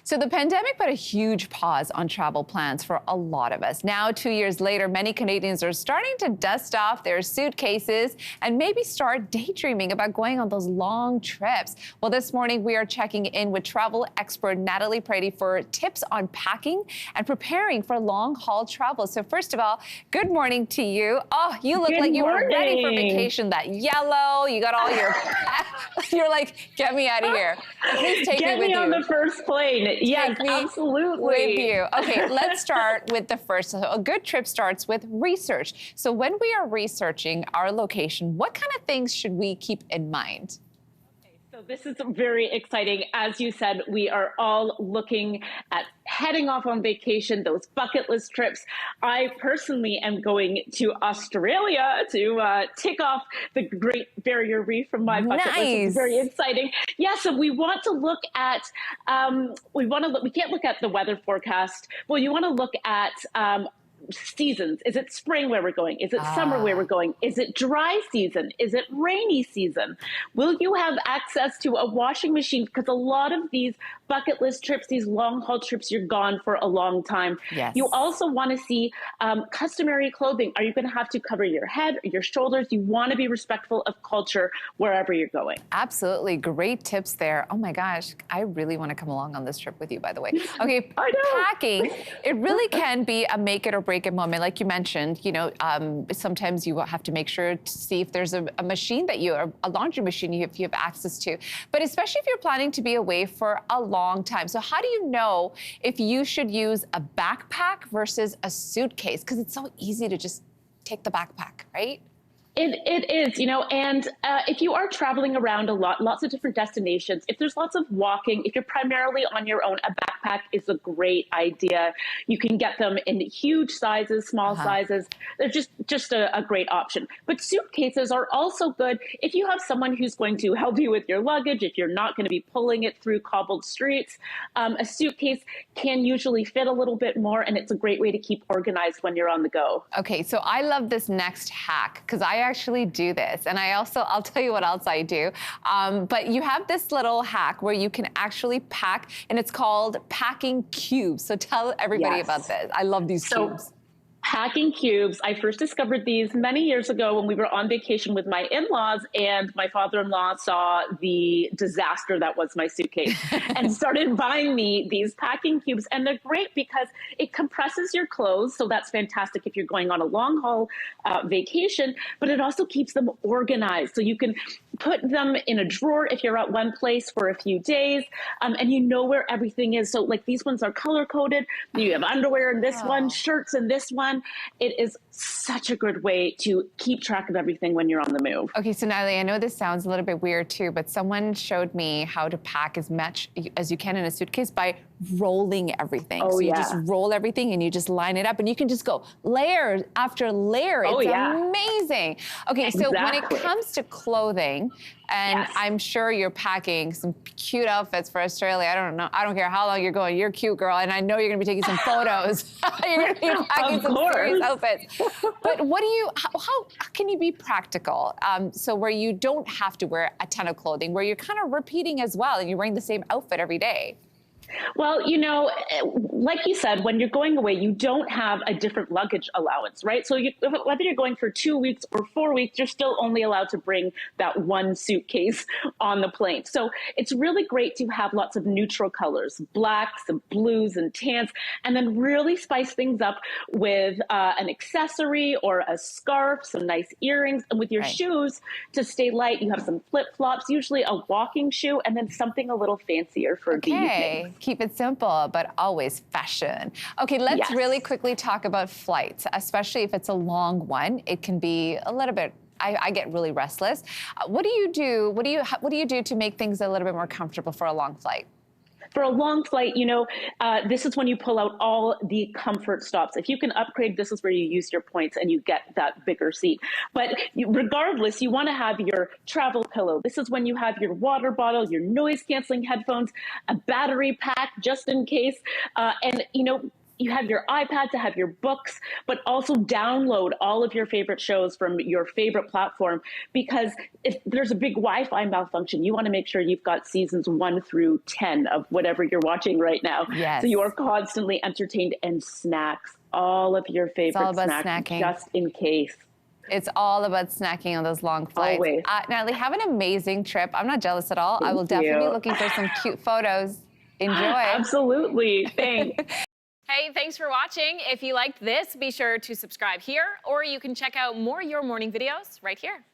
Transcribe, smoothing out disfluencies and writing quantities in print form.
So the pandemic put a huge pause on travel plans for a lot of us. Now, 2 years later, many Canadians are starting to dust off their suitcases and maybe start daydreaming about going on those long trips. Well, this morning we are checking in with travel expert Natalie Prady for tips on packing and preparing for long-haul travel. So first of all, good morning to you. Oh, you look like you are ready for vacation. That yellow, you got all your, you're like, get me out of here. Please take me with you. Get me on the first plane. Yes, absolutely. With you. Okay, let's start with the first. So a good trip starts with research. So when we are researching our location, what kind of things should we keep in mind? So this is very exciting. As you said, we are all looking at heading off on vacation, those bucket list trips. I personally am going to Australia to tick off the Great Barrier Reef from my bucket list. It's very exciting. Yeah, so we want to look at, we can't look at the weather forecast. Well, you want to look at seasons. Is it spring where we're going? Is it summer where we're going? Is it dry season? Is it rainy season? Will you have access to a washing machine? Because a lot of these bucket list trips, these long haul trips, you're gone for a long time. Yes. You also want to see customary clothing. Are you going to have to cover your head or your shoulders? You want to be respectful of culture wherever you're going. Absolutely. Great tips there. Oh my gosh. I really want to come along on this trip with you, by the way. Okay. I know. Packing, it really can be a make it or break it moment. Like you mentioned, you know, sometimes you have to make sure to see if there's a machine that a laundry machine if you have access to. But especially if you're planning to be away for a long time. So how do you know if you should use a backpack versus a suitcase? Because it's so easy to just take the backpack, right? It is, you know, and if you are traveling around a lot, lots of different destinations, if there's lots of walking, if you're primarily on your own, a backpack is a great idea. You can get them in huge sizes, small sizes. They're just a great option. But suitcases are also good if you have someone who's going to help you with your luggage, if you're not going to be pulling it through cobbled streets. A suitcase can usually fit a little bit more, and it's a great way to keep organized when you're on the go. Okay, so I love this next hack because I actually do this, and I'll tell you what else I do. But you have this little hack where you can actually pack, and it's called packing cubes. So tell everybody about this. I love these cubes. Packing cubes. I first discovered these many years ago when we were on vacation with my in-laws, and my father-in-law saw the disaster that was my suitcase and started buying me these packing cubes. And they're great because it compresses your clothes. So that's fantastic if you're going on a long haul vacation, but it also keeps them organized. So you can put them in a drawer if you're at one place for a few days, and you know where everything is. So like these ones are color coded. You have underwear in this one, shirts in this one. It is such a good way to keep track of everything when you're on the move. Okay, so Natalie, I know this sounds a little bit weird too, but someone showed me how to pack as much as you can in a suitcase by rolling everything. So you just roll everything and you just line it up, and you can just go layer after layer. It's amazing. Okay, so when it comes to clothing, and I'm sure you're packing some cute outfits for Australia. I don't know. I don't care how long you're going. You're cute, girl. And I know you're going to be taking some photos. You're going to be packing some serious outfits. But how can you be practical? So where you don't have to wear a ton of clothing, where you're kind of repeating as well, and you're wearing the same outfit every day. Well, you know, like you said, when you're going away, you don't have a different luggage allowance, right? So whether you're going for 2 weeks or 4 weeks, you're still only allowed to bring that one suitcase on the plane. So it's really great to have lots of neutral colors, blacks and blues and tans, and then really spice things up with an accessory or a scarf, some nice earrings, and with your shoes to stay light, you have some flip-flops, usually a walking shoe, and then something a little fancier for the evening. Keep it simple, but always fashion. Okay, let's really quickly talk about flights, especially if it's a long one. It can be a little bit, I get really restless. What do you do? What do you do to make things a little bit more comfortable for a long flight? For a long flight, you know, this is when you pull out all the comfort stops. If you can upgrade, this is where you use your points and you get that bigger seat. But regardless, you want to have your travel pillow. This is when you have your water bottle, your noise canceling headphones, a battery pack just in case. And, you know, you have your iPad to have your books, but also download all of your favorite shows from your favorite platform. Because if there's a big Wi-Fi malfunction, you want to make sure you've got seasons 1 through 10 of whatever you're watching right now. Yes. So you are constantly entertained, and snacks, all of your favorite snacks, snacking. just in case. It's all about snacking on those long flights. Always. Natalie, have an amazing trip. I'm not jealous at all. I will Thank definitely you. be looking for some cute photos. Enjoy. Absolutely. Thanks. Hey, thanks for watching. If you liked this, be sure to subscribe here, or you can check out more Your Morning videos right here.